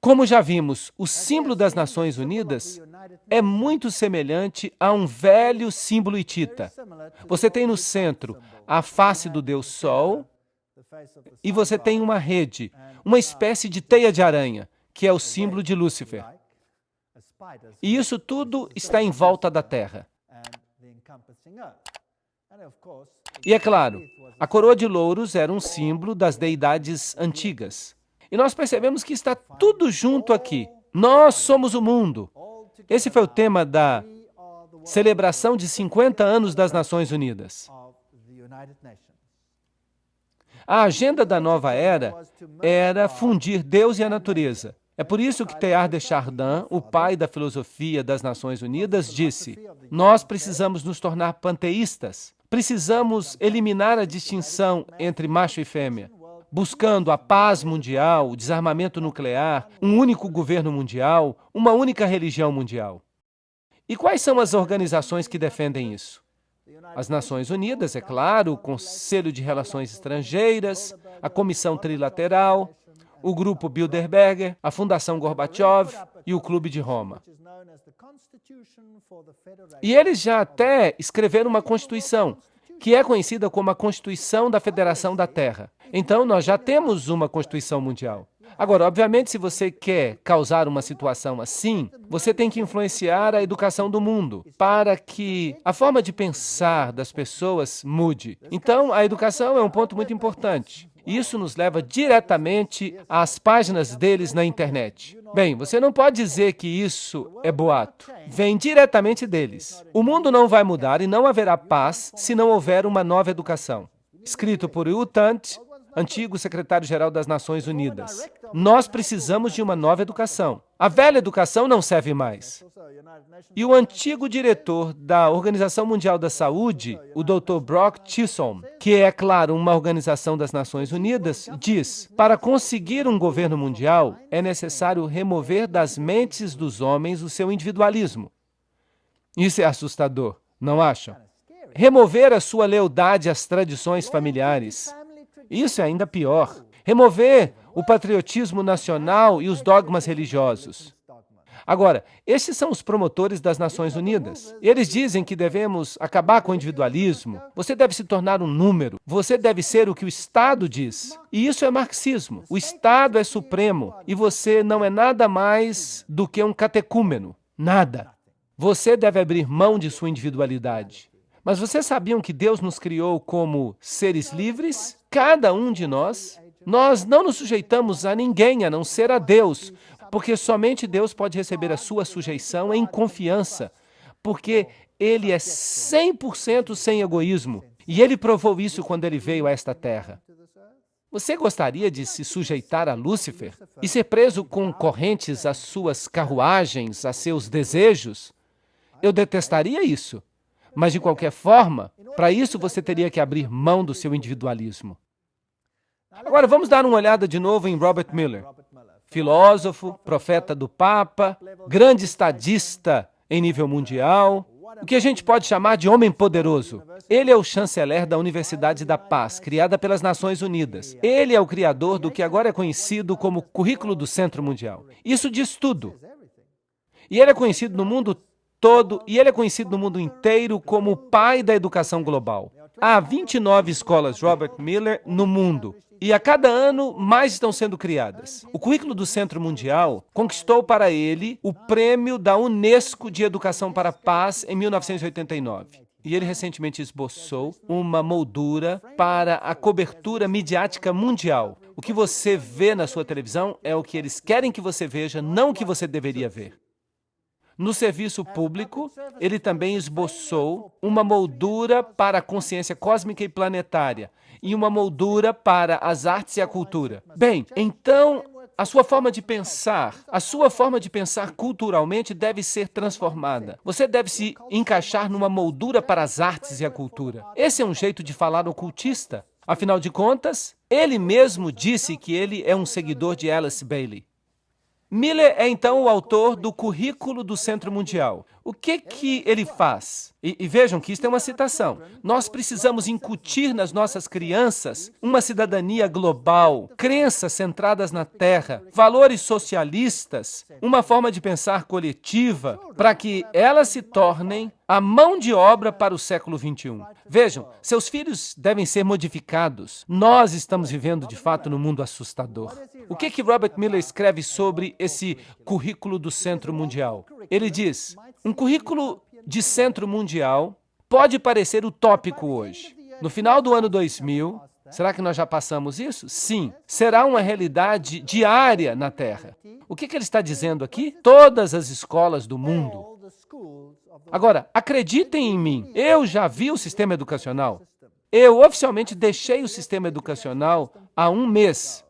Como já vimos, o símbolo das Nações Unidas é muito semelhante a um velho símbolo hitita. Você tem no centro a face do Deus Sol e você tem uma rede, uma espécie de teia de aranha, que é o símbolo de Lúcifer. E isso tudo está em volta da Terra. E é claro, a coroa de louros era um símbolo das deidades antigas. E nós percebemos que está tudo junto aqui. Nós somos o mundo. Esse foi o tema da celebração de 50 anos das Nações Unidas. A agenda da nova era fundir Deus e a natureza. É por isso que Teilhard de Chardin, o pai da filosofia das Nações Unidas, disse: nós precisamos nos tornar panteístas. Precisamos eliminar a distinção entre macho e fêmea, buscando a paz mundial, o desarmamento nuclear, um único governo mundial, uma única religião mundial. E quais são as organizações que defendem isso? As Nações Unidas, é claro, o Conselho de Relações Estrangeiras, a Comissão Trilateral, o Grupo Bilderberger, a Fundação Gorbachev e o Clube de Roma. E eles já até escreveram uma Constituição, que é conhecida como a Constituição da Federação da Terra. Então, nós já temos uma Constituição Mundial. Agora, obviamente, se você quer causar uma situação assim, você tem que influenciar a educação do mundo para que a forma de pensar das pessoas mude. Então, a educação é um ponto muito importante. Isso nos leva diretamente às páginas deles na internet. Bem, você não pode dizer que isso é boato. Vem diretamente deles. O mundo não vai mudar e não haverá paz se não houver uma nova educação. Escrito por U Thant, antigo secretário-geral das Nações Unidas. Nós precisamos de uma nova educação. A velha educação não serve mais. E o antigo diretor da Organização Mundial da Saúde, o Dr. Brock Chisholm, que é, claro, uma organização das Nações Unidas, diz: para conseguir um governo mundial, é necessário remover das mentes dos homens o seu individualismo. Isso é assustador, não acham? Remover a sua lealdade às tradições familiares. Isso é ainda pior. Remover o patriotismo nacional e os dogmas religiosos. Agora, esses são os promotores das Nações Unidas. Eles dizem que devemos acabar com o individualismo. Você deve se tornar um número. Você deve ser o que o Estado diz. E isso é marxismo. O Estado é supremo e você não é nada mais do que um catecúmeno. Nada. Você deve abrir mão de sua individualidade. Mas vocês sabiam que Deus nos criou como seres livres? Cada um de nós. Nós não nos sujeitamos a ninguém, a não ser a Deus, porque somente Deus pode receber a sua sujeição em confiança, porque Ele é 100% sem egoísmo, e Ele provou isso quando Ele veio a esta terra. Você gostaria de se sujeitar a Lúcifer e ser preso com correntes às suas carruagens, a seus desejos? Eu detestaria isso. Mas, de qualquer forma, para isso você teria que abrir mão do seu individualismo. Agora, vamos dar uma olhada de novo em Robert Miller. Filósofo, profeta do Papa, grande estadista em nível mundial, o que a gente pode chamar de homem poderoso. Ele é o chanceler da Universidade da Paz, criada pelas Nações Unidas. Ele é o criador do que agora é conhecido como Currículo do Centro Mundial. Isso diz tudo. E ele é conhecido no mundo todo, e ele é conhecido no mundo inteiro como o pai da educação global. Há 29 escolas Robert Miller no mundo. E a cada ano, mais estão sendo criadas. O Currículo do Centro Mundial conquistou para ele o prêmio da Unesco de Educação para a Paz em 1989. E ele recentemente esboçou uma moldura para a cobertura midiática mundial. O que você vê na sua televisão é o que eles querem que você veja, não o que você deveria ver. No serviço público, ele também esboçou uma moldura para a consciência cósmica e planetária e uma moldura para as artes e a cultura. Bem, então, a sua forma de pensar culturalmente deve ser transformada. Você deve se encaixar numa moldura para as artes e a cultura. Esse é um jeito de falar ocultista. Afinal de contas, ele mesmo disse que ele é um seguidor de Alice Bailey. Miller é então o autor do Currículo do Centro Mundial. O que ele faz? E vejam que isso é uma citação. Nós precisamos incutir nas nossas crianças uma cidadania global, crenças centradas na Terra, valores socialistas, uma forma de pensar coletiva, para que elas se tornem a mão de obra para o século XXI. Vejam, seus filhos devem ser modificados. Nós estamos vivendo, de fato, num mundo assustador. O que Robert Miller escreve sobre esse currículo do Centro Mundial? Ele diz, um currículo de Centro Mundial pode parecer utópico hoje. No final do ano 2000, será que nós já passamos isso? Sim. Será uma realidade diária na Terra. O que ele está dizendo aqui? Todas as escolas do mundo. Agora, acreditem em mim, eu já vi o sistema educacional. Eu oficialmente deixei o sistema educacional há um mês.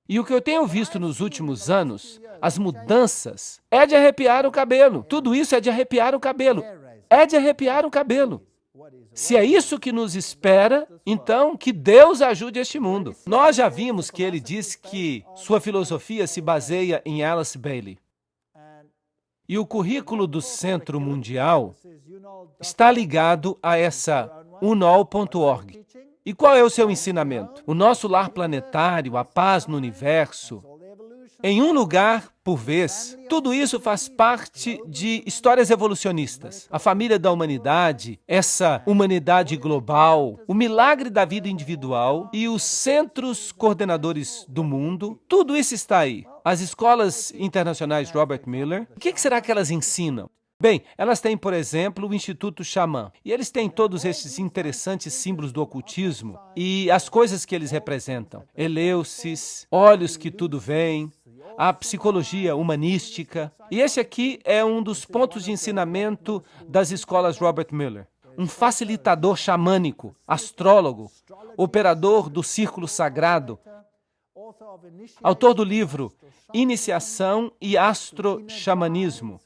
E o que eu tenho visto nos últimos anos, as mudanças, é de arrepiar o cabelo. Tudo isso é de arrepiar o cabelo. É de arrepiar o cabelo. Se é isso que nos espera, então que Deus ajude este mundo. Nós já vimos que ele diz que sua filosofia se baseia em Alice Bailey. E o currículo do Centro Mundial está ligado a essa unol.org. E qual é o seu ensinamento? O nosso lar planetário, a paz no universo, em um lugar por vez. Tudo isso faz parte de histórias evolucionistas. A família da humanidade, essa humanidade global, o milagre da vida individual e os centros coordenadores do mundo, tudo isso está aí. As escolas internacionais Robert Miller, o que será que elas ensinam? Bem, elas têm, por exemplo, o Instituto Xamã. E eles têm todos esses interessantes símbolos do ocultismo e as coisas que eles representam. Eleusis, olhos que tudo veem, a psicologia humanística. E esse aqui é um dos pontos de ensinamento das escolas Robert Miller. Um facilitador xamânico, astrólogo, operador do círculo sagrado, autor do livro Iniciação e Astro-Xamanismo.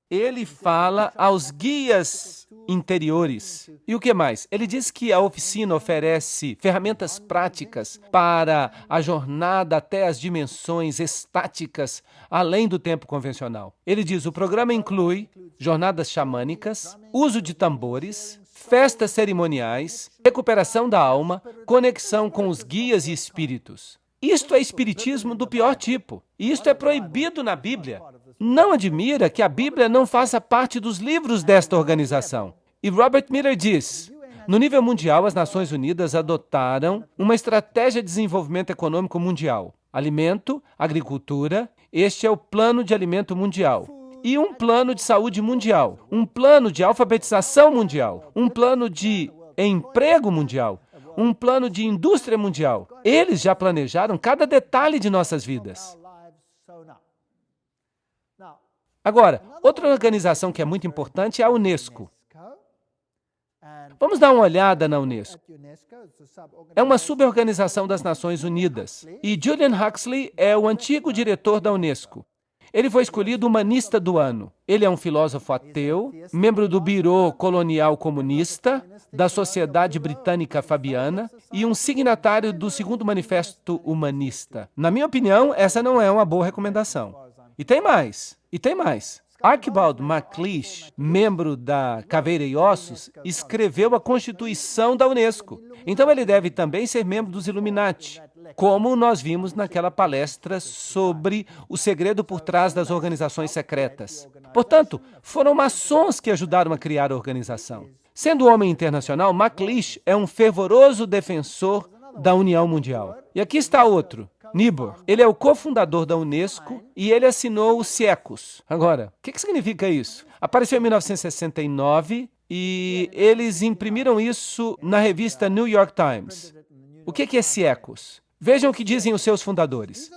Ele fala aos guias interiores. E o que mais? Ele diz que a oficina oferece ferramentas práticas para a jornada até as dimensões estáticas, além do tempo convencional. Ele diz, o programa inclui jornadas xamânicas, uso de tambores, festas cerimoniais, recuperação da alma, conexão com os guias e espíritos. Isto é espiritismo do pior tipo. E isto é proibido na Bíblia. Não admira que a Bíblia não faça parte dos livros desta organização. E Robert Miller diz, no nível mundial, as Nações Unidas adotaram uma estratégia de desenvolvimento econômico mundial. Alimento, agricultura, este é o Plano de Alimento Mundial. E um plano de saúde mundial, um plano de alfabetização mundial, um plano de emprego mundial, um plano de indústria mundial. Eles já planejaram cada detalhe de nossas vidas. Agora, outra organização que é muito importante é a Unesco. Vamos dar uma olhada na Unesco. É uma suborganização das Nações Unidas. E Julian Huxley é o antigo diretor da Unesco. Ele foi escolhido humanista do ano. Ele é um filósofo ateu, membro do Bureau Colonial Comunista, da Sociedade Britânica Fabiana e um signatário do segundo Manifesto Humanista. Na minha opinião, essa não é uma boa recomendação. E tem mais. Archibald MacLeish, membro da Caveira e Ossos, escreveu a Constituição da Unesco. Então ele deve também ser membro dos Illuminati, como nós vimos naquela palestra sobre o segredo por trás das organizações secretas. Portanto, foram maçons que ajudaram a criar a organização. Sendo um homem internacional, MacLeish é um fervoroso defensor da União Mundial. E aqui está outro. Niebuhr. Ele é o cofundador da Unesco e ele assinou os Siecos. Agora, o que significa isso? Apareceu em 1969 e eles imprimiram isso na revista New York Times. O que é Siecos? Vejam o que dizem os seus fundadores.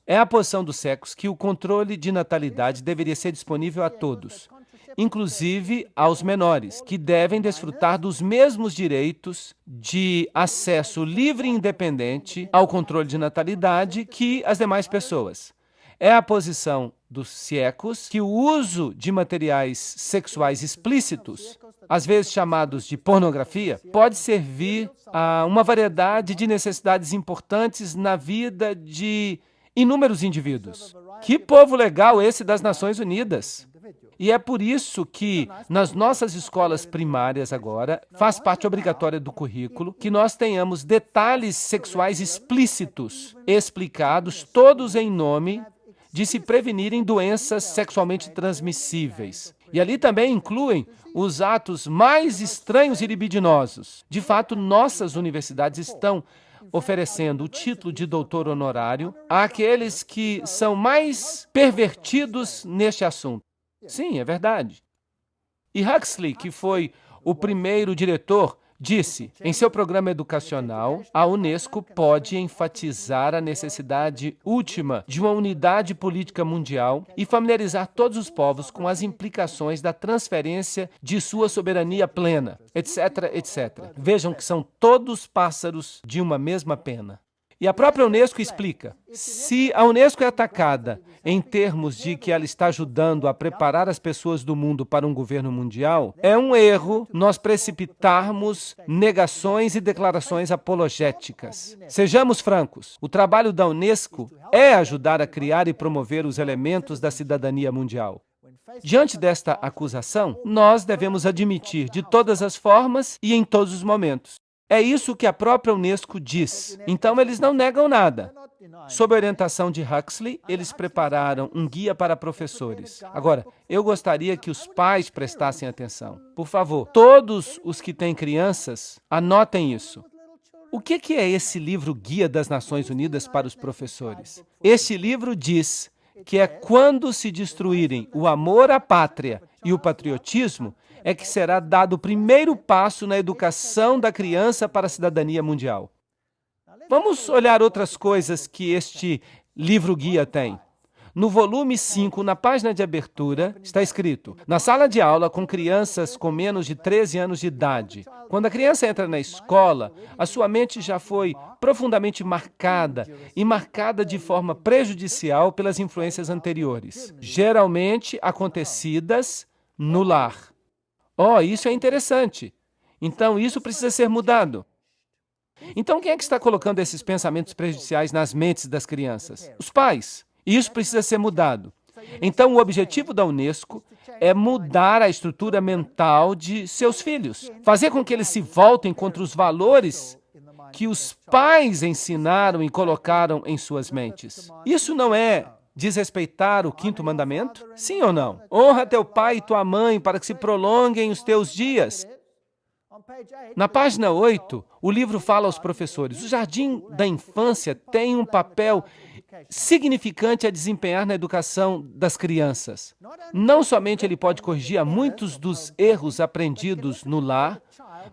É a posição dos Siecos que o controle de natalidade deveria ser disponível a todos, inclusive aos menores, que devem desfrutar dos mesmos direitos de acesso livre e independente ao controle de natalidade que as demais pessoas. É a posição dos Siecos que o uso de materiais sexuais explícitos, às vezes chamados de pornografia, pode servir a uma variedade de necessidades importantes na vida de inúmeros indivíduos. Que povo legal esse das Nações Unidas! E é por isso que, nas nossas escolas primárias agora, faz parte obrigatória do currículo que nós tenhamos detalhes sexuais explícitos, explicados, todos em nome de se prevenirem doenças sexualmente transmissíveis. E ali também incluem os atos mais estranhos e libidinosos. De fato, nossas universidades estão oferecendo o título de doutor honorário àqueles que são mais pervertidos neste assunto. Sim, é verdade. E Huxley, que foi o primeiro diretor, disse, em seu programa educacional, a Unesco pode enfatizar a necessidade última de uma unidade política mundial e familiarizar todos os povos com as implicações da transferência de sua soberania plena, etc., etc. Vejam que são todos pássaros de uma mesma pena. E a própria Unesco explica, se a Unesco é atacada em termos de que ela está ajudando a preparar as pessoas do mundo para um governo mundial, é um erro nós precipitarmos negações e declarações apologéticas. Sejamos francos, o trabalho da Unesco é ajudar a criar e promover os elementos da cidadania mundial. Diante desta acusação, nós devemos admitir de todas as formas e em todos os momentos. É isso que a própria Unesco diz. Então, eles não negam nada. Sob a orientação de Huxley, eles prepararam um guia para professores. Agora, eu gostaria que os pais prestassem atenção. Por favor, todos os que têm crianças, anotem isso. O que é esse livro Guia das Nações Unidas para os Professores? Este livro diz que é quando se destruírem o amor à pátria e o patriotismo, é que será dado o primeiro passo na educação da criança para a cidadania mundial. Vamos olhar outras coisas que este livro-guia tem. No volume 5, na página de abertura, está escrito: na sala de aula com crianças com menos de 13 anos de idade. Quando a criança entra na escola, a sua mente já foi profundamente marcada e marcada de forma prejudicial pelas influências anteriores, geralmente acontecidas no lar. Oh, isso é interessante. Então, isso precisa ser mudado. Então, quem é que está colocando esses pensamentos prejudiciais nas mentes das crianças? Os pais. Isso precisa ser mudado. Então, o objetivo da Unesco é mudar a estrutura mental de seus filhos. Fazer com que eles se voltem contra os valores que os pais ensinaram e colocaram em suas mentes. Isso não é desrespeitar o quinto mandamento? Sim ou não? Honra teu pai e tua mãe para que se prolonguem os teus dias. Na página 8, o livro fala aos professores, o jardim da infância tem um papel significante a desempenhar na educação das crianças. Não somente ele pode corrigir muitos dos erros aprendidos no lar,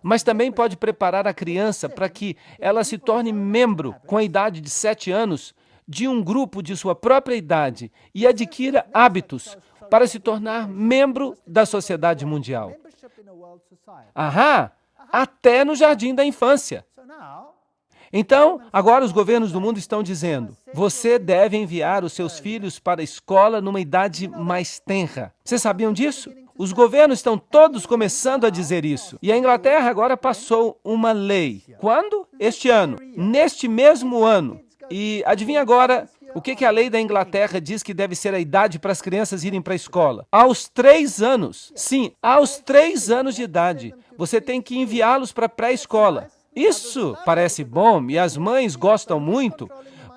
mas também pode preparar a criança para que ela se torne membro, com a idade de 7 anos, de um grupo de sua própria idade e adquira hábitos para se tornar membro da sociedade mundial. Ahá! Até no jardim da infância. Então, agora os governos do mundo estão dizendo, você deve enviar os seus filhos para a escola numa idade mais tenra. Vocês sabiam disso? Os governos estão todos começando a dizer isso. E a Inglaterra agora passou uma lei. Quando? Este ano. Neste mesmo ano. E adivinha agora o que a lei da Inglaterra diz que deve ser a idade para as crianças irem para a escola? Aos 3 anos. Sim, aos 3 anos de idade. Você tem que enviá-los para a pré-escola. Isso parece bom e as mães gostam muito,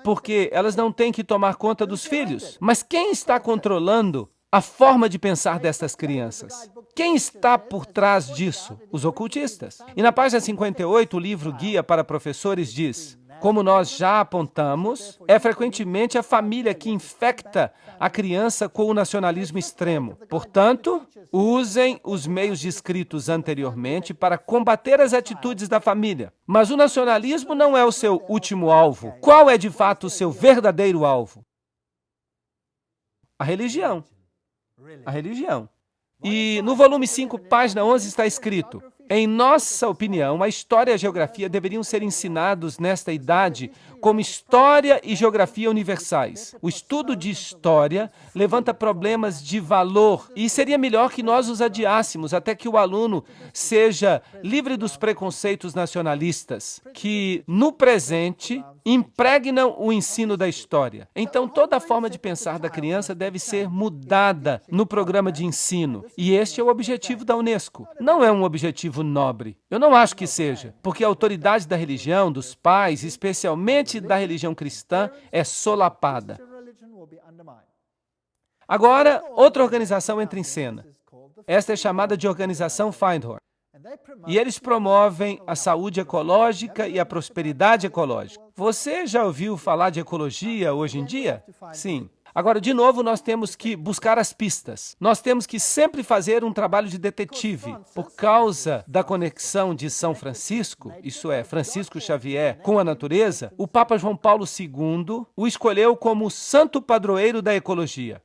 porque elas não têm que tomar conta dos filhos. Mas quem está controlando a forma de pensar dessas crianças? Quem está por trás disso? Os ocultistas. E na página 58, o livro Guia para Professores diz: como nós já apontamos, é frequentemente a família que infecta a criança com o nacionalismo extremo. Portanto, usem os meios descritos anteriormente para combater as atitudes da família. Mas o nacionalismo não é o seu último alvo. Qual é, de fato, o seu verdadeiro alvo? A religião. A religião. E no volume 5, página 11, está escrito: em nossa opinião, a história e a geografia deveriam ser ensinados nesta idade como História e Geografia Universais. O estudo de história levanta problemas de valor e seria melhor que nós os adiássemos até que o aluno seja livre dos preconceitos nacionalistas, que no presente impregnam o ensino da história. Então, toda a forma de pensar da criança deve ser mudada no programa de ensino. E este é o objetivo da Unesco. Não é um objetivo nobre. Eu não acho que seja, porque a autoridade da religião, dos pais, especialmente da religião cristã, é solapada. Agora, outra organização entra em cena. Esta é chamada de Organização Findhorn. E eles promovem a saúde ecológica e a prosperidade ecológica. Você já ouviu falar de ecologia hoje em dia? Sim. Agora, de novo, nós temos que buscar as pistas. Nós temos que sempre fazer um trabalho de detetive. Por causa da conexão de São Francisco, isso é, Francisco Xavier, com a natureza, o Papa João Paulo II o escolheu como santo padroeiro da ecologia.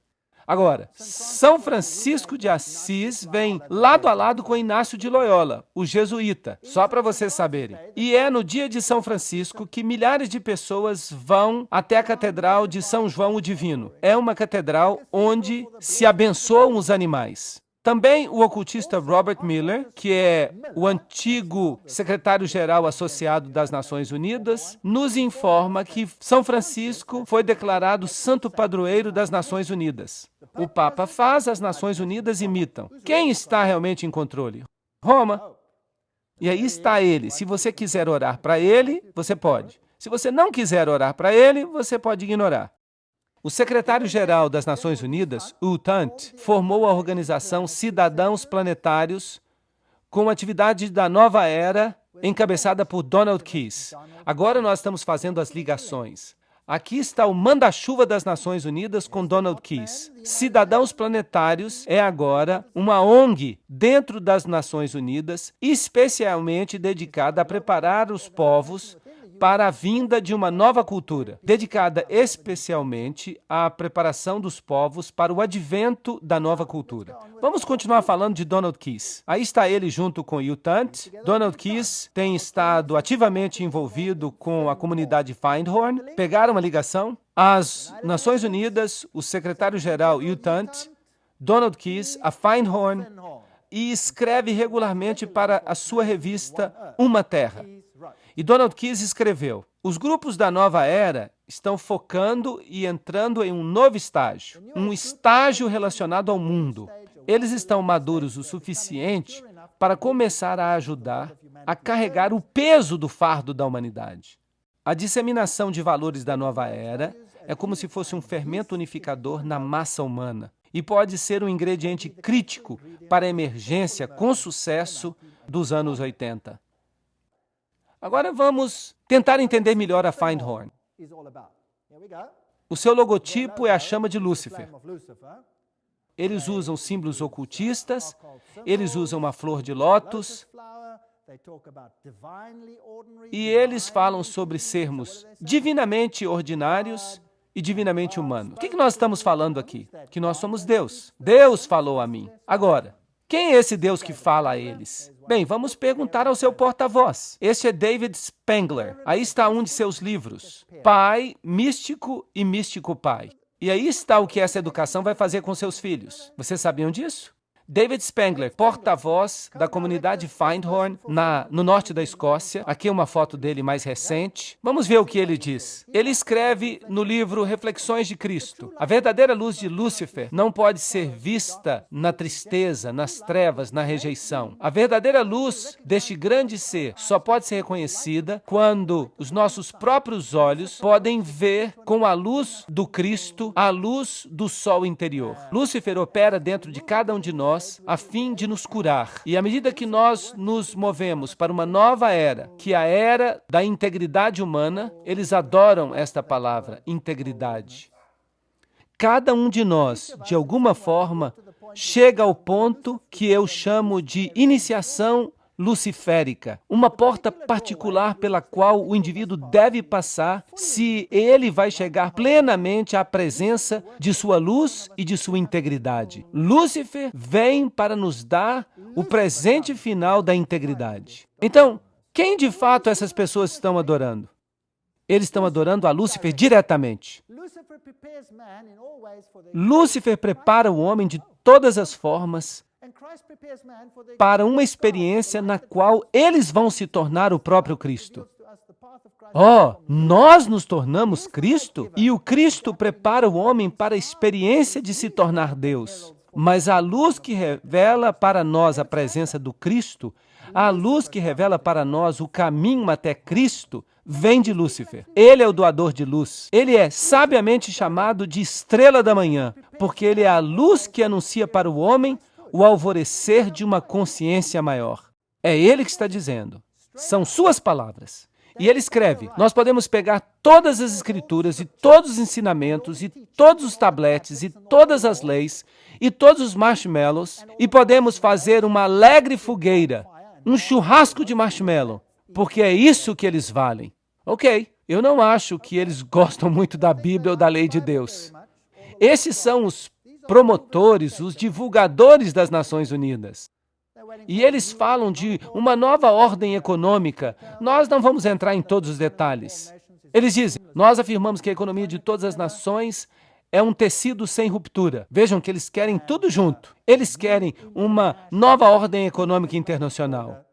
Agora, São Francisco de Assis vem lado a lado com Inácio de Loyola, o jesuíta, só para vocês saberem. E é no dia de São Francisco que milhares de pessoas vão até a Catedral de São João o Divino. É uma catedral onde se abençoam os animais. Também o ocultista Robert Miller, que é o antigo secretário-geral associado das Nações Unidas, nos informa que São Francisco foi declarado santo padroeiro das Nações Unidas. O Papa faz, as Nações Unidas imitam. Quem está realmente em controle? Roma. E aí está ele. Se você quiser orar para ele, você pode. Se você não quiser orar para ele, você pode ignorar. O secretário-geral das Nações Unidas, U Thant, formou a organização Cidadãos Planetários com a atividade da nova era encabeçada por Donald Keyes. Agora nós estamos fazendo as ligações. Aqui está o manda-chuva das Nações Unidas com Donald Keyes. Cidadãos Planetários é agora uma ONG dentro das Nações Unidas, especialmente dedicada a preparar os povos para a vinda de uma nova cultura, dedicada especialmente à preparação dos povos para o advento da nova cultura. Vamos continuar falando de Donald Keyes. Aí está ele junto com U Thant. Donald Keyes tem estado ativamente envolvido com a comunidade Findhorn. Pegaram uma ligação. As Nações Unidas, o secretário-geral U Thant, Donald Keyes, a Findhorn, e escreve regularmente para a sua revista Uma Terra. E Donald Keyes escreveu: os grupos da nova era estão focando e entrando em um novo estágio, um estágio relacionado ao mundo. Eles estão maduros o suficiente para começar a ajudar a carregar o peso do fardo da humanidade. A disseminação de valores da nova era é como se fosse um fermento unificador na massa humana e pode ser um ingrediente crítico para a emergência com sucesso dos anos 80. Agora vamos tentar entender melhor a Findhorn. O seu logotipo é a chama de Lúcifer. Eles usam símbolos ocultistas, eles usam uma flor de lótus, e eles falam sobre sermos divinamente ordinários e divinamente humanos. O que nós estamos falando aqui? Que nós somos Deus. Deus falou a mim. Agora, quem é esse Deus que fala a eles? Bem, vamos perguntar ao seu porta-voz. Este é David Spangler. Aí está um de seus livros, Pai, Místico e Místico Pai. E aí está o que essa educação vai fazer com seus filhos. Vocês sabiam disso? David Spangler, porta-voz da comunidade Findhorn, no norte da Escócia. Aqui é uma foto dele mais recente. Vamos ver o que ele diz. Ele escreve no livro Reflexões de Cristo: a verdadeira luz de Lúcifer não pode ser vista na tristeza, nas trevas, na rejeição. A verdadeira luz deste grande ser só pode ser reconhecida quando os nossos próprios olhos podem ver com a luz do Cristo, a luz do sol interior. Lúcifer opera dentro de cada um de nós a fim de nos curar. E à medida que nós nos movemos para uma nova era, que é a era da integridade humana, eles adoram esta palavra, integridade. Cada um de nós, de alguma forma, chega ao ponto que eu chamo de iniciação luciférica, uma porta particular pela qual o indivíduo deve passar se ele vai chegar plenamente à presença de sua luz e de sua integridade. Lúcifer vem para nos dar o presente final da integridade. Então, quem de fato essas pessoas estão adorando? Eles estão adorando a Lúcifer diretamente. Lúcifer prepara o homem de todas as formas para uma experiência na qual eles vão se tornar o próprio Cristo. Nós nos tornamos Cristo? E o Cristo prepara o homem para a experiência de se tornar Deus. Mas a luz que revela para nós a presença do Cristo, a luz que revela para nós o caminho até Cristo, vem de Lúcifer. Ele é o doador de luz. Ele é sabiamente chamado de estrela da manhã, porque ele é a luz que anuncia para o homem o alvorecer de uma consciência maior. É ele que está dizendo. São suas palavras. E ele escreve, nós podemos pegar todas as escrituras e todos os ensinamentos e todos os tabletes e todas as leis e todos os marshmallows e podemos fazer uma alegre fogueira, um churrasco de marshmallow, porque é isso que eles valem. Ok, eu não acho que eles gostam muito da Bíblia ou da lei de Deus. Esses são os promotores, os divulgadores das Nações Unidas. E eles falam de uma nova ordem econômica. Nós não vamos entrar em todos os detalhes. Eles dizem, nós afirmamos que a economia de todas as nações é um tecido sem ruptura. Vejam que eles querem tudo junto. Eles querem uma nova ordem econômica internacional.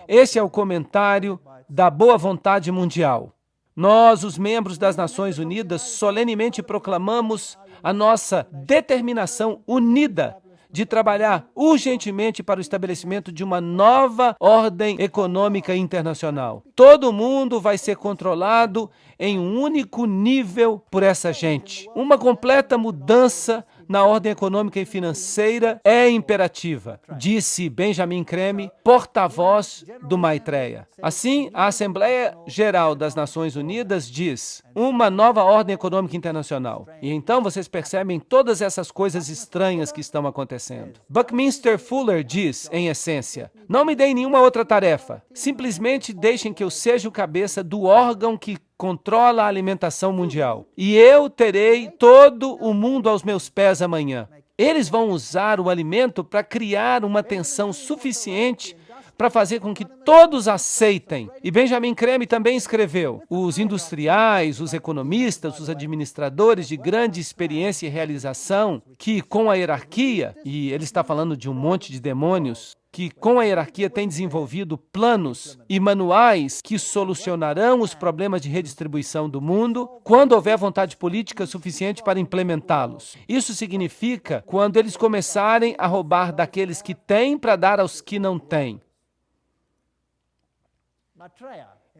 Esse é o comentário da boa vontade mundial. Nós, os membros das Nações Unidas, solenemente proclamamos a nossa determinação unida de trabalhar urgentemente para o estabelecimento de uma nova ordem econômica internacional. Todo mundo vai ser controlado em um único nível por essa gente. Uma completa mudança na ordem econômica e financeira é imperativa, disse Benjamin Creme, porta-voz do Maitreya. Assim, a Assembleia Geral das Nações Unidas diz uma nova ordem econômica internacional. E então vocês percebem todas essas coisas estranhas que estão acontecendo. Buckminster Fuller diz, em essência, não me deem nenhuma outra tarefa, simplesmente deixem que eu seja o cabeça do órgão que controla a alimentação mundial. E eu terei todo o mundo aos meus pés amanhã. Eles vão usar o alimento para criar uma tensão suficiente para fazer com que todos aceitem. E Benjamin Creme também escreveu, os industriais, os economistas, os administradores de grande experiência e realização, que com a hierarquia, e ele está falando de um monte de demônios, que com a hierarquia tem desenvolvido planos e manuais que solucionarão os problemas de redistribuição do mundo quando houver vontade política suficiente para implementá-los. Isso significa quando eles começarem a roubar daqueles que têm para dar aos que não têm.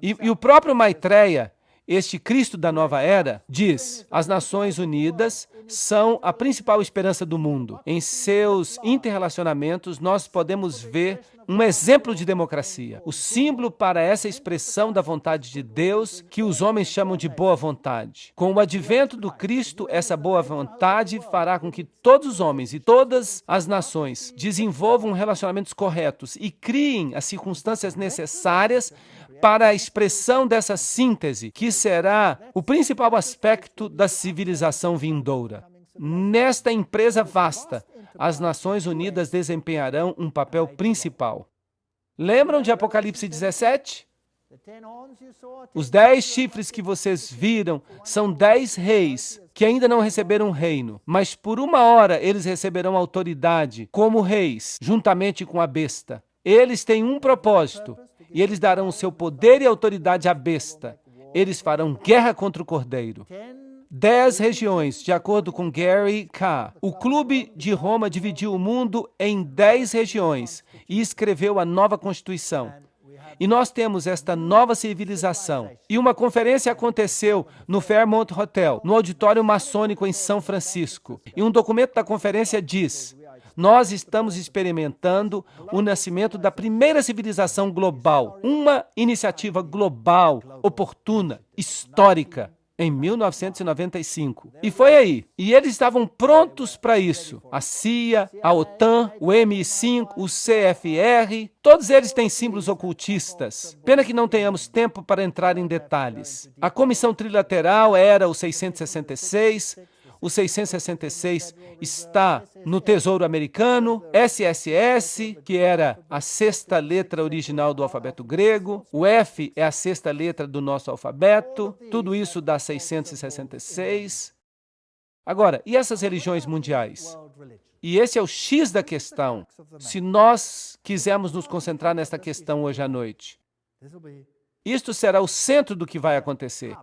E o próprio Maitreya, este Cristo da nova era, diz, as Nações Unidas são a principal esperança do mundo. Em seus interrelacionamentos, nós podemos ver um exemplo de democracia, o símbolo para essa expressão da vontade de Deus que os homens chamam de boa vontade. Com o advento do Cristo, essa boa vontade fará com que todos os homens e todas as nações desenvolvam relacionamentos corretos e criem as circunstâncias necessárias para a expressão dessa síntese, que será o principal aspecto da civilização vindoura. Nesta empresa vasta, as Nações Unidas desempenharão um papel principal. Lembram de Apocalipse 17? Os 10 chifres que vocês viram são 10 reis que ainda não receberam reino, mas por uma hora eles receberão autoridade como reis, juntamente com a besta. Eles têm um propósito, e eles darão o seu poder e autoridade à besta. Eles farão guerra contra o Cordeiro. 10 regiões, de acordo com Gary K. O Clube de Roma dividiu o mundo em 10 regiões e escreveu a nova Constituição. E nós temos esta nova civilização. E uma conferência aconteceu no Fairmont Hotel, no auditório maçônico em São Francisco. E um documento da conferência diz: nós estamos experimentando o nascimento da primeira civilização global, uma iniciativa global, oportuna, histórica, em 1995. E foi aí. E eles estavam prontos para isso. A CIA, a OTAN, o MI5, o CFR, todos eles têm símbolos ocultistas. Pena que não tenhamos tempo para entrar em detalhes. A Comissão Trilateral era o 666, O 666 está no Tesouro Americano, SSS, que era a sexta letra original do alfabeto grego, o F é a sexta letra do nosso alfabeto, tudo isso dá 666. Agora, e essas religiões mundiais? E esse é o X da questão, se nós quisermos nos concentrar nesta questão hoje à noite. Isto será o centro do que vai acontecer.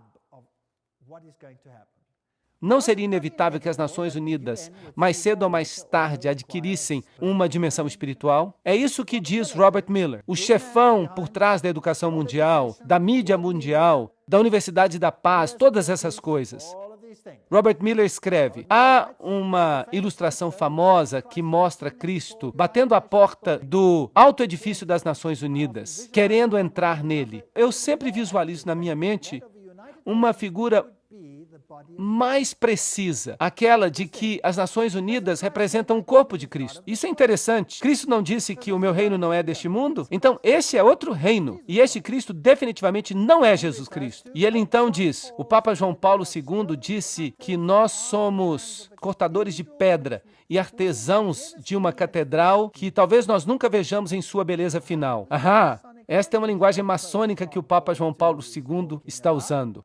Não seria inevitável que as Nações Unidas, mais cedo ou mais tarde, adquirissem uma dimensão espiritual? É isso que diz Robert Miller, o chefão por trás da educação mundial, da mídia mundial, da Universidade da Paz, todas essas coisas. Robert Miller escreve, há uma ilustração famosa que mostra Cristo batendo a porta do alto edifício das Nações Unidas, querendo entrar nele. Eu sempre visualizo na minha mente uma figura mais precisa, aquela de que as Nações Unidas representam o corpo de Cristo. Isso é interessante. Cristo não disse que o meu reino não é deste mundo? Então, este é outro reino. E este Cristo definitivamente não é Jesus Cristo. E ele então diz, o Papa João Paulo II disse que nós somos cortadores de pedra e artesãos de uma catedral que talvez nós nunca vejamos em sua beleza final. Aham, esta é uma linguagem maçônica que o Papa João Paulo II está usando.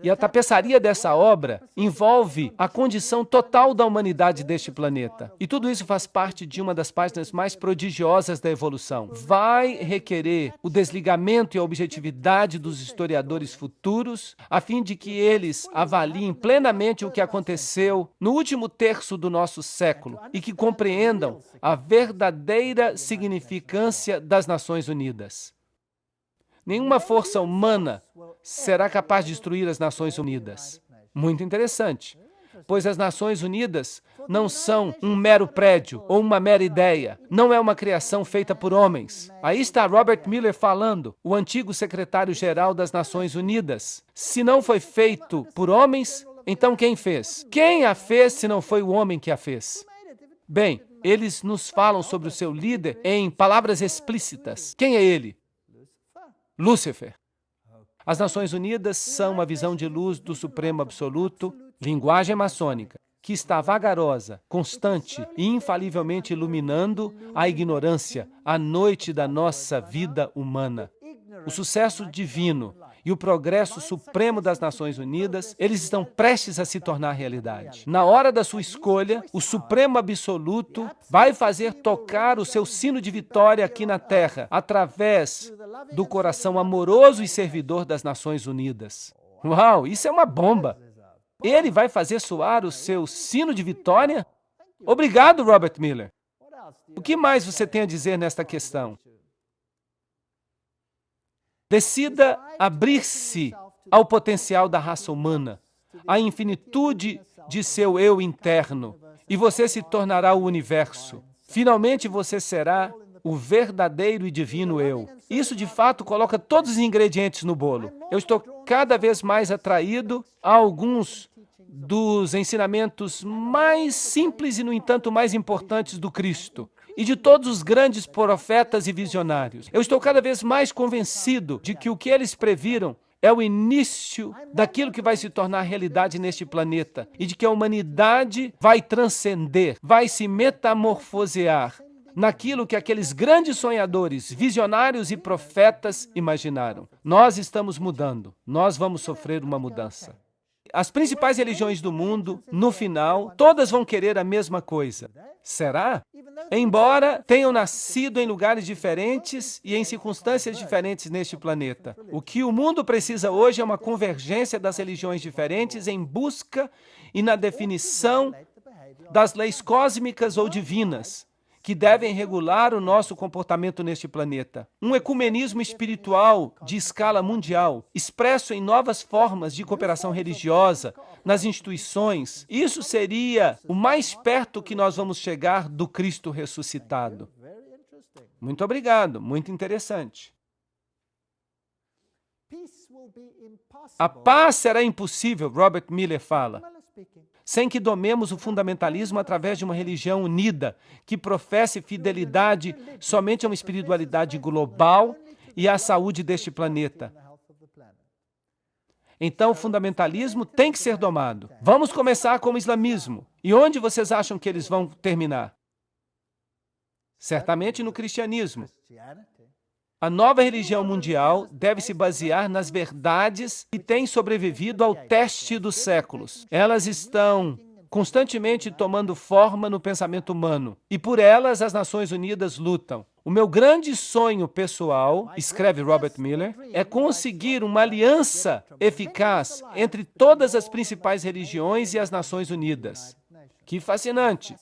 E a tapeçaria dessa obra envolve a condição total da humanidade deste planeta. E tudo isso faz parte de uma das páginas mais prodigiosas da evolução. Vai requerer o desligamento e a objetividade dos historiadores futuros, a fim de que eles avaliem plenamente o que aconteceu no último terço do nosso século e que compreendam a verdadeira significância das Nações Unidas. Nenhuma força humana será capaz de destruir as Nações Unidas. Muito interessante, pois as Nações Unidas não são um mero prédio ou uma mera ideia. Não é uma criação feita por homens. Aí está Robert Miller falando, o antigo secretário-geral das Nações Unidas. Se não foi feito por homens, então quem fez? Quem a fez se não foi o homem que a fez? Bem, eles nos falam sobre o seu líder em palavras explícitas. Quem é ele? Lúcifer. As Nações Unidas são a visão de luz do Supremo Absoluto, linguagem maçônica, que está vagarosa, constante e infalivelmente iluminando a ignorância, a noite da nossa vida humana. O sucesso divino e o progresso supremo das Nações Unidas, eles estão prestes a se tornar realidade. Na hora da sua escolha, o Supremo Absoluto vai fazer tocar o seu sino de vitória aqui na Terra, através do coração amoroso e servidor das Nações Unidas. Uau, isso é uma bomba! Ele vai fazer soar o seu sino de vitória? Obrigado, Robert Miller. O que mais você tem a dizer nesta questão? Decida abrir-se ao potencial da raça humana, à infinitude de seu eu interno, e você se tornará o universo. Finalmente você será o verdadeiro e divino eu. Isso, de fato, coloca todos os ingredientes no bolo. Eu estou cada vez mais atraído a alguns dos ensinamentos mais simples e, no entanto, mais importantes do Cristo e de todos os grandes profetas e visionários. Eu estou cada vez mais convencido de que o que eles previram é o início daquilo que vai se tornar realidade neste planeta e de que a humanidade vai transcender, vai se metamorfosear naquilo que aqueles grandes sonhadores, visionários e profetas imaginaram. Nós estamos mudando, nós vamos sofrer uma mudança. As principais religiões do mundo, no final, todas vão querer a mesma coisa. Será? Embora tenham nascido em lugares diferentes e em circunstâncias diferentes neste planeta. O que o mundo precisa hoje é uma convergência das religiões diferentes em busca e na definição das leis cósmicas ou divinas que devem regular o nosso comportamento neste planeta. Um ecumenismo espiritual de escala mundial, expresso em novas formas de cooperação religiosa, nas instituições. Isso seria o mais perto que nós vamos chegar do Cristo ressuscitado. Muito obrigado, muito interessante. A paz será impossível, Robert Miller fala, sem que domemos o fundamentalismo através de uma religião unida, que professe fidelidade somente a uma espiritualidade global e à saúde deste planeta. Então, o fundamentalismo tem que ser domado. Vamos começar com o islamismo. E onde vocês acham que eles vão terminar? Certamente no cristianismo. A nova religião mundial deve se basear nas verdades que têm sobrevivido ao teste dos séculos. Elas estão constantemente tomando forma no pensamento humano, e por elas as Nações Unidas lutam. O meu grande sonho pessoal, escreve Robert Miller, é conseguir uma aliança eficaz entre todas as principais religiões e as Nações Unidas. Que fascinante!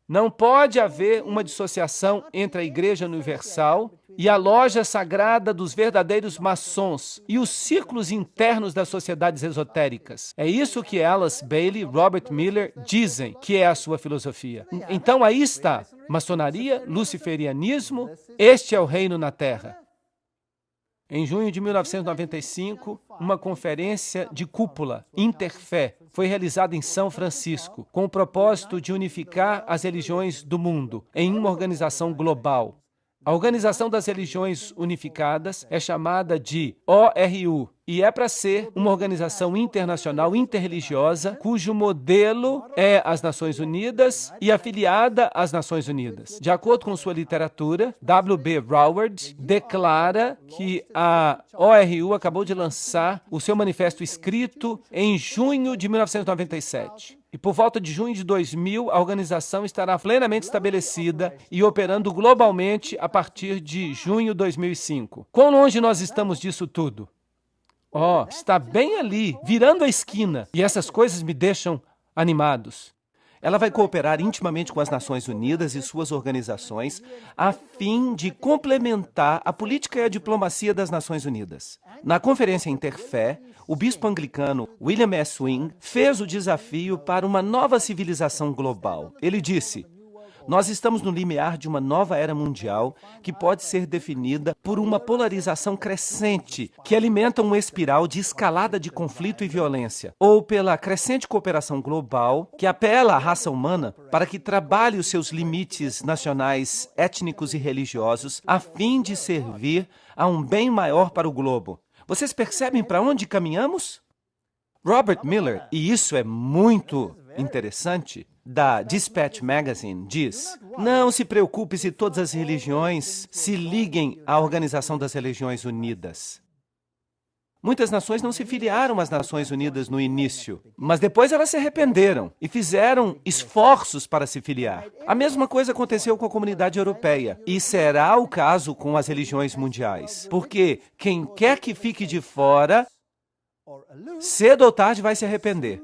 Não pode haver uma dissociação entre a Igreja Universal e a loja sagrada dos verdadeiros maçons e os círculos internos das sociedades esotéricas. É isso que Alice Bailey e Robert Miller dizem que é a sua filosofia. Então aí está, maçonaria, luciferianismo, este é o reino na Terra. Em junho de 1995, uma conferência de cúpula, Interfé, foi realizada em São Francisco, com o propósito de unificar as religiões do mundo em uma organização global. A Organização das Religiões Unificadas é chamada de ORU e é para ser uma organização internacional interreligiosa cujo modelo é as Nações Unidas e afiliada às Nações Unidas. De acordo com sua literatura, W.B. Broward declara que a ORU acabou de lançar o seu manifesto escrito em junho de 1997. E por volta de junho de 2000, a organização estará plenamente estabelecida e operando globalmente a partir de junho de 2005. Quão longe nós estamos disso tudo? Está bem ali, virando a esquina. E essas coisas me deixam animados. Ela vai cooperar intimamente com as Nações Unidas e suas organizações a fim de complementar a política e a diplomacia das Nações Unidas. Na Conferência Interfé, o bispo anglicano William S. Wing fez o desafio para uma nova civilização global. Ele disse: nós estamos no limiar de uma nova era mundial que pode ser definida por uma polarização crescente que alimenta uma espiral de escalada de conflito e violência, ou pela crescente cooperação global que apela à raça humana para que trabalhe os seus limites nacionais, étnicos e religiosos a fim de servir a um bem maior para o globo. Vocês percebem para onde caminhamos? Robert Miller, e isso é muito interessante, da Dispatch Magazine, diz: não se preocupe se todas as religiões se liguem à Organização das Religiões Unidas. Muitas nações não se filiaram às Nações Unidas no início, mas depois elas se arrependeram e fizeram esforços para se filiar. A mesma coisa aconteceu com a comunidade europeia, e será o caso com as religiões mundiais, porque quem quer que fique de fora, cedo ou tarde vai se arrepender.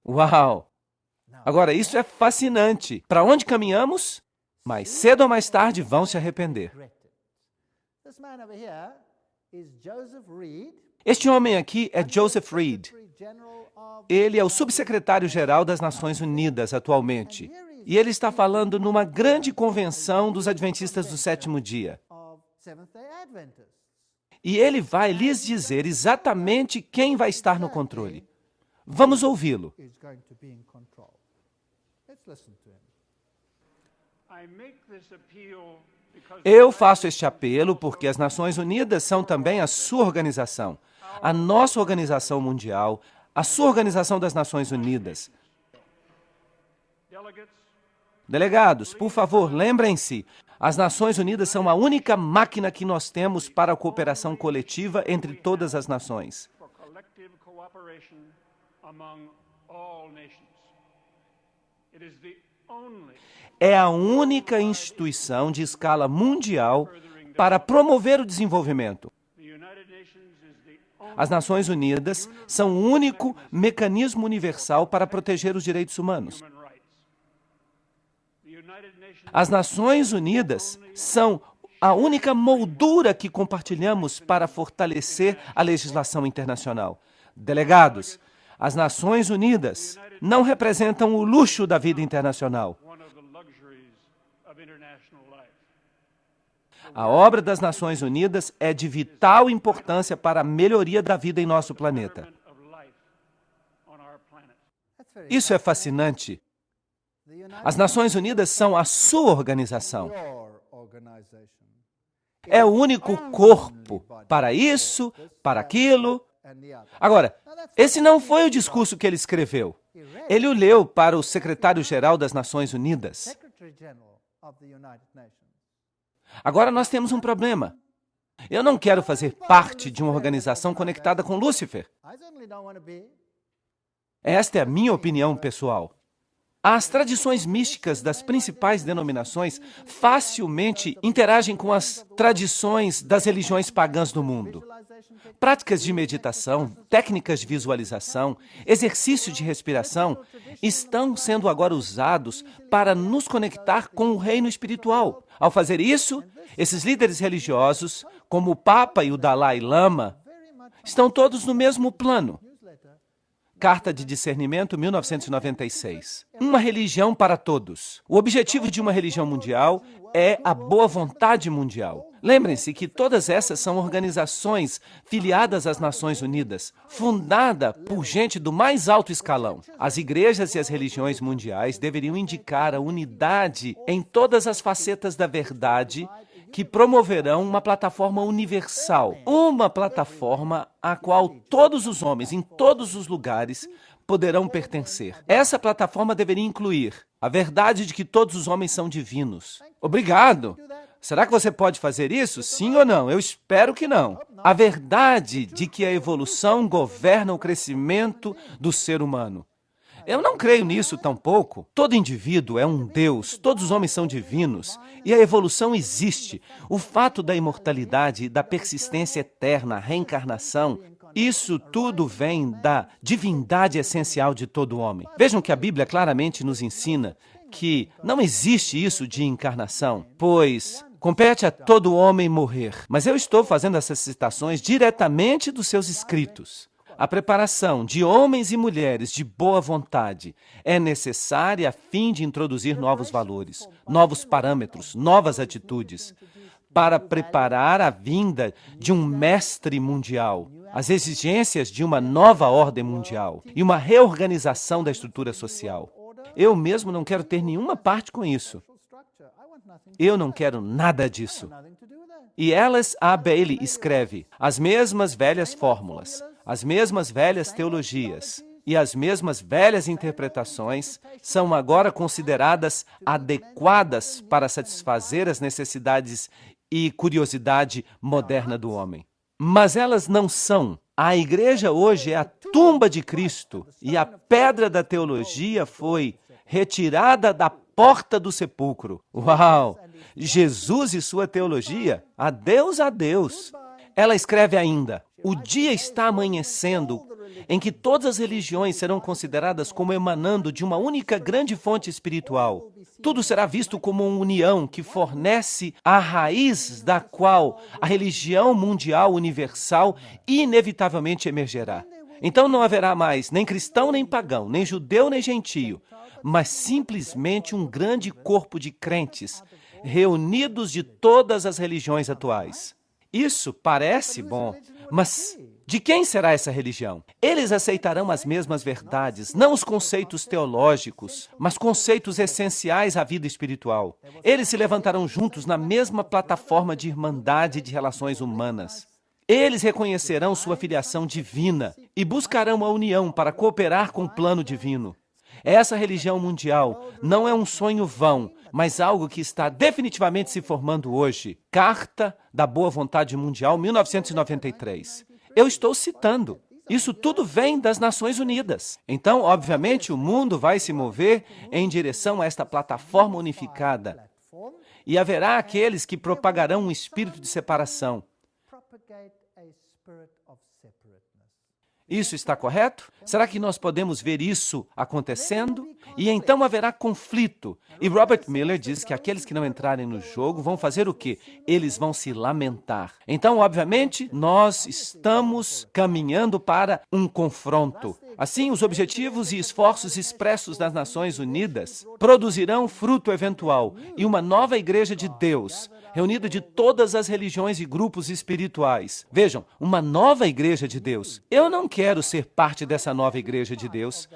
Uau! Agora, isso é fascinante. Para onde caminhamos? Mais cedo ou mais tarde vão se arrepender. Este homem aqui é Joseph Reed. Ele é o subsecretário-geral das Nações Unidas atualmente. E ele está falando numa grande convenção dos Adventistas do Sétimo Dia. E ele vai lhes dizer exatamente quem vai estar no controle. Vamos ouvi-lo. Eu faço este apelo porque as Nações Unidas são também a sua organização, a nossa organização mundial, a sua organização das Nações Unidas. Delegados, por favor, lembrem-se, as Nações Unidas são a única máquina que nós temos para a cooperação coletiva entre todas as nações. É a única instituição de escala mundial para promover o desenvolvimento. As Nações Unidas são o único mecanismo universal para proteger os direitos humanos. As Nações Unidas são a única moldura que compartilhamos para fortalecer a legislação internacional. Delegados, as Nações Unidas não representam o luxo da vida internacional. A obra das Nações Unidas é de vital importância para a melhoria da vida em nosso planeta. Isso é fascinante. As Nações Unidas são a sua organização. É o único corpo para isso, para aquilo. Agora, esse não foi o discurso que ele escreveu. Ele o leu para o secretário-geral das Nações Unidas. Agora nós temos um problema. Eu não quero fazer parte de uma organização conectada com Lúcifer. Esta é a minha opinião pessoal. As tradições místicas das principais denominações facilmente interagem com as tradições das religiões pagãs do mundo. Práticas de meditação, técnicas de visualização, exercício de respiração estão sendo agora usados para nos conectar com o reino espiritual. Ao fazer isso, esses líderes religiosos, como o Papa e o Dalai Lama, estão todos no mesmo plano. Carta de Discernimento, 1996. Uma religião para todos. O objetivo de uma religião mundial é a boa vontade mundial. Lembrem-se que todas essas são organizações filiadas às Nações Unidas, fundada por gente do mais alto escalão. As igrejas e as religiões mundiais deveriam indicar a unidade em todas as facetas da verdade que promoverão uma plataforma universal, uma plataforma à qual todos os homens, em todos os lugares, poderão pertencer. Essa plataforma deveria incluir a verdade de que todos os homens são divinos. Obrigado! Será que você pode fazer isso? Sim ou não? Eu espero que não. A verdade de que a evolução governa o crescimento do ser humano. Eu não creio nisso tampouco. Todo indivíduo é um Deus, todos os homens são divinos e a evolução existe. O fato da imortalidade, da persistência eterna, a reencarnação, isso tudo vem da divindade essencial de todo homem. Vejam que a Bíblia claramente nos ensina que não existe isso de encarnação, pois compete a todo homem morrer. Mas eu estou fazendo essas citações diretamente dos seus escritos. A preparação de homens e mulheres de boa vontade é necessária a fim de introduzir novos valores, novos parâmetros, novas atitudes, para preparar a vinda de um mestre mundial, as exigências de uma nova ordem mundial e uma reorganização da estrutura social. Eu mesmo não quero ter nenhuma parte com isso. Eu não quero nada disso. E Alice A. Bailey escreve: as mesmas velhas fórmulas, as mesmas velhas teologias e as mesmas velhas interpretações são agora consideradas adequadas para satisfazer as necessidades e curiosidade moderna do homem. Mas elas não são. A igreja hoje é a tumba de Cristo e a pedra da teologia foi retirada da porta do sepulcro. Uau! Jesus e sua teologia? Adeus, adeus. Ela escreve ainda: o dia está amanhecendo em que todas as religiões serão consideradas como emanando de uma única grande fonte espiritual. Tudo será visto como uma união que fornece a raiz da qual a religião mundial universal inevitavelmente emergerá. Então não haverá mais nem cristão nem pagão, nem judeu nem gentio, mas simplesmente um grande corpo de crentes, reunidos de todas as religiões atuais. Isso parece bom, mas de quem será essa religião? Eles aceitarão as mesmas verdades, não os conceitos teológicos, mas conceitos essenciais à vida espiritual. Eles se levantarão juntos na mesma plataforma de irmandade de relações humanas. Eles reconhecerão sua filiação divina e buscarão a união para cooperar com o plano divino. Essa religião mundial não é um sonho vão, mas algo que está definitivamente se formando hoje. Carta da Boa Vontade Mundial, 1993. Eu estou citando. Isso tudo vem das Nações Unidas. Então, obviamente, o mundo vai se mover em direção a esta plataforma unificada. E haverá aqueles que propagarão um espírito de separação. Isso está correto? Será que nós podemos ver isso acontecendo? E então haverá conflito. E Robert Miller diz que aqueles que não entrarem no jogo vão fazer o quê? Eles vão se lamentar. Então, obviamente, nós estamos caminhando para um confronto. Assim, os objetivos e esforços expressos das Nações Unidas produzirão fruto eventual e uma nova igreja de Deus, reunida de todas as religiões e grupos espirituais. Vejam, uma nova igreja de Deus. Eu não quero ser parte dessa nova igreja de Deus.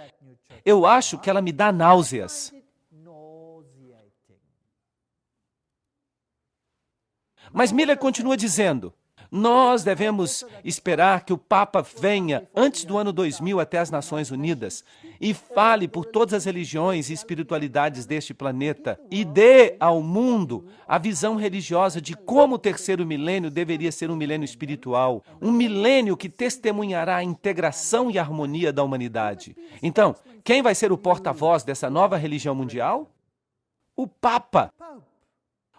Eu acho que ela me dá náuseas. Mas Miller continua dizendo, nós devemos esperar que o Papa venha antes do ano 2000 até as Nações Unidas e fale por todas as religiões e espiritualidades deste planeta e dê ao mundo a visão religiosa de como o terceiro milênio deveria ser um milênio espiritual, um milênio que testemunhará a integração e a harmonia da humanidade. Então, quem vai ser o porta-voz dessa nova religião mundial? O Papa.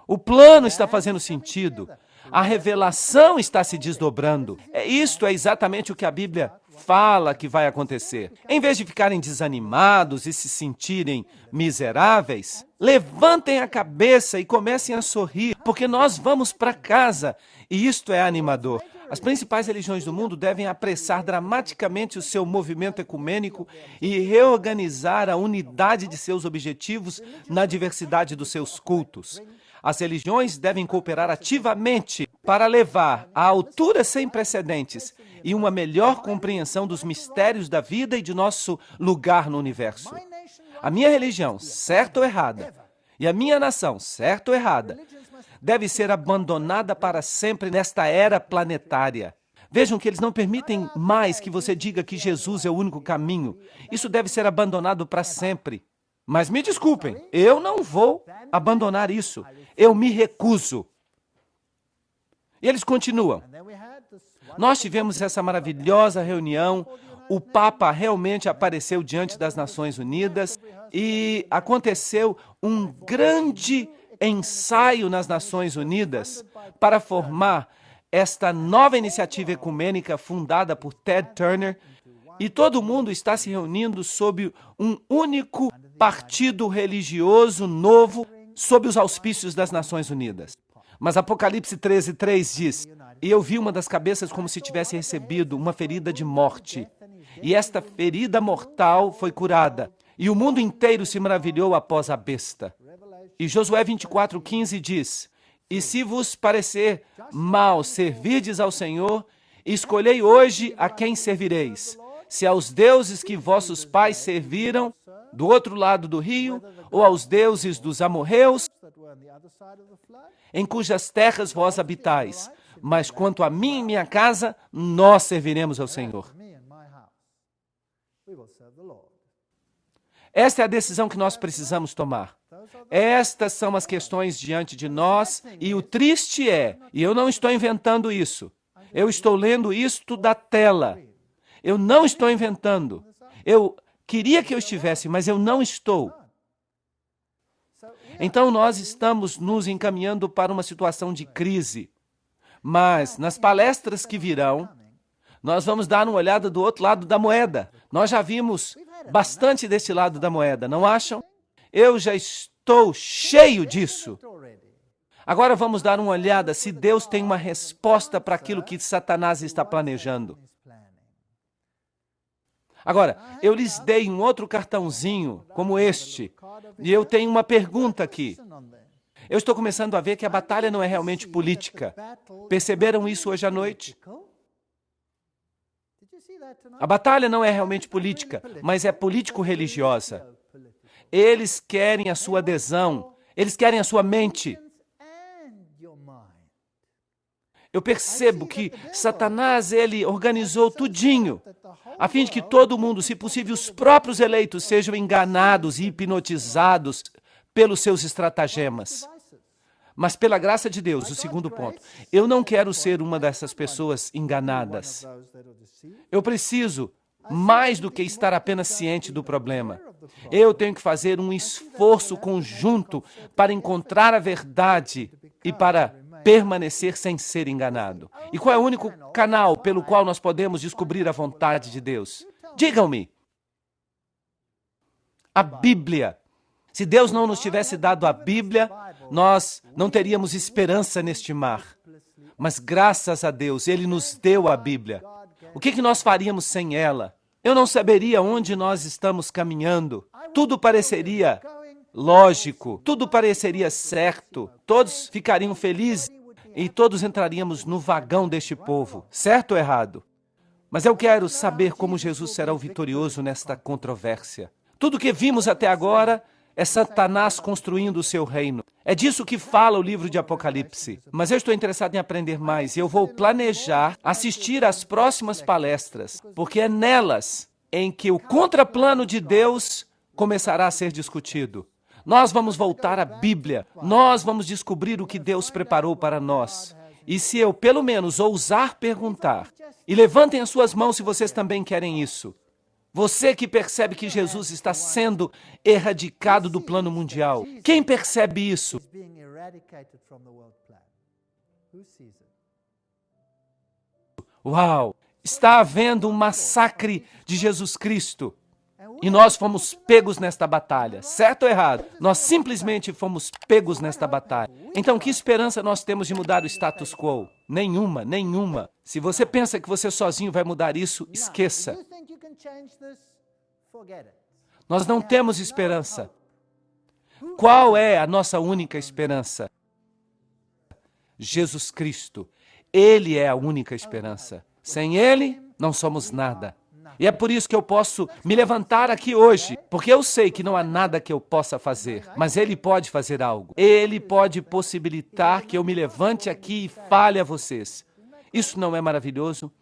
O plano está fazendo sentido. A revelação está se desdobrando. Isto é exatamente o que a Bíblia fala que vai acontecer. Em vez de ficarem desanimados e se sentirem miseráveis, levantem a cabeça e comecem a sorrir, porque nós vamos para casa. E isto é animador. As principais religiões do mundo devem apressar dramaticamente o seu movimento ecumênico e reorganizar a unidade de seus objetivos na diversidade dos seus cultos. As religiões devem cooperar ativamente para levar a alturas sem precedentes e uma melhor compreensão dos mistérios da vida e de nosso lugar no universo. A minha religião, certa ou errada, e a minha nação, certa ou errada, deve ser abandonada para sempre nesta era planetária. Vejam que eles não permitem mais que você diga que Jesus é o único caminho. Isso deve ser abandonado para sempre. Mas me desculpem, eu não vou abandonar isso. Eu me recuso. E eles continuam. Nós tivemos essa maravilhosa reunião, o Papa realmente apareceu diante das Nações Unidas e aconteceu um grande ensaio nas Nações Unidas para formar esta nova iniciativa ecumênica fundada por Ted Turner, e todo mundo está se reunindo sob um único partido religioso novo sob os auspícios das Nações Unidas. Mas Apocalipse 13:3 diz, e eu vi uma das cabeças como se tivesse recebido uma ferida de morte. E esta ferida mortal foi curada. E o mundo inteiro se maravilhou após a besta. E Josué 24:15 diz, e se vos parecer mal servirdes ao Senhor, escolhei hoje a quem servireis. Se aos deuses que vossos pais serviram, do outro lado do rio, ou aos deuses dos amorreus, em cujas terras vós habitais. Mas quanto a mim e minha casa, nós serviremos ao Senhor. Esta é a decisão que nós precisamos tomar. Estas são as questões diante de nós, e o triste é, e eu não estou inventando isso, eu estou lendo isto da tela. Eu não estou inventando. Eu queria que eu estivesse, mas eu não estou. Então, nós estamos nos encaminhando para uma situação de crise. Mas, nas palestras que virão, nós vamos dar uma olhada do outro lado da moeda. Nós já vimos bastante deste lado da moeda, não acham? Eu já estou cheio disso. Agora vamos dar uma olhada se Deus tem uma resposta para aquilo que Satanás está planejando. Agora, eu lhes dei um outro cartãozinho, como este, e eu tenho uma pergunta aqui. Eu estou começando a ver que a batalha não é realmente política. Perceberam isso hoje à noite? A batalha não é realmente política, mas é político-religiosa. Eles querem a sua adesão, eles querem a sua mente. Eu percebo que Satanás, ele organizou tudinho, a fim de que todo mundo, se possível, os próprios eleitos, sejam enganados e hipnotizados pelos seus estratagemas. Mas pela graça de Deus, o segundo ponto, eu não quero ser uma dessas pessoas enganadas. Eu preciso, mais do que estar apenas ciente do problema, eu tenho que fazer um esforço conjunto para encontrar a verdade e para permanecer sem ser enganado. E qual é o único canal pelo qual nós podemos descobrir a vontade de Deus? Digam-me. A Bíblia. Se Deus não nos tivesse dado a Bíblia, nós não teríamos esperança neste mar. Mas graças a Deus, Ele nos deu a Bíblia. O que nós faríamos sem ela? Eu não saberia onde nós estamos caminhando. Tudo pareceria lógico, tudo pareceria certo. Todos ficariam felizes e todos entraríamos no vagão deste povo. Certo ou errado? Mas eu quero saber como Jesus será o vitorioso nesta controvérsia. Tudo que vimos até agora É Satanás construindo o seu reino. É disso que fala o livro de Apocalipse. Mas eu estou interessado em aprender mais e eu vou planejar assistir às próximas palestras, porque é nelas em que o contraplano de Deus começará a ser discutido. Nós vamos voltar à Bíblia. Nós vamos descobrir o que Deus preparou para nós. E se eu, pelo menos, ousar perguntar, e levantem as suas mãos se vocês também querem isso. Você que percebe que Jesus está sendo erradicado do plano mundial. Quem percebe isso? Uau! Está havendo um massacre de Jesus Cristo. E nós fomos pegos nesta batalha. Certo ou errado? Nós simplesmente fomos pegos nesta batalha. Então, que esperança nós temos de mudar o status quo? Nenhuma, nenhuma. Se você pensa que você sozinho vai mudar isso, esqueça. Nós não temos esperança. Qual é a nossa única esperança? Jesus Cristo. Ele é a única esperança. Sem Ele, não somos nada. E é por isso que eu posso me levantar aqui hoje, porque eu sei que não há nada que eu possa fazer, mas Ele pode fazer algo. Ele pode possibilitar que eu me levante aqui e fale a vocês. Isso não é maravilhoso?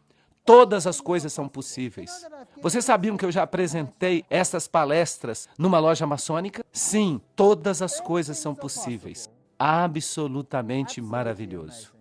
Todas as coisas são possíveis. Vocês sabiam que eu já apresentei essas palestras numa loja maçônica? Sim, todas as coisas são possíveis. Absolutamente maravilhoso.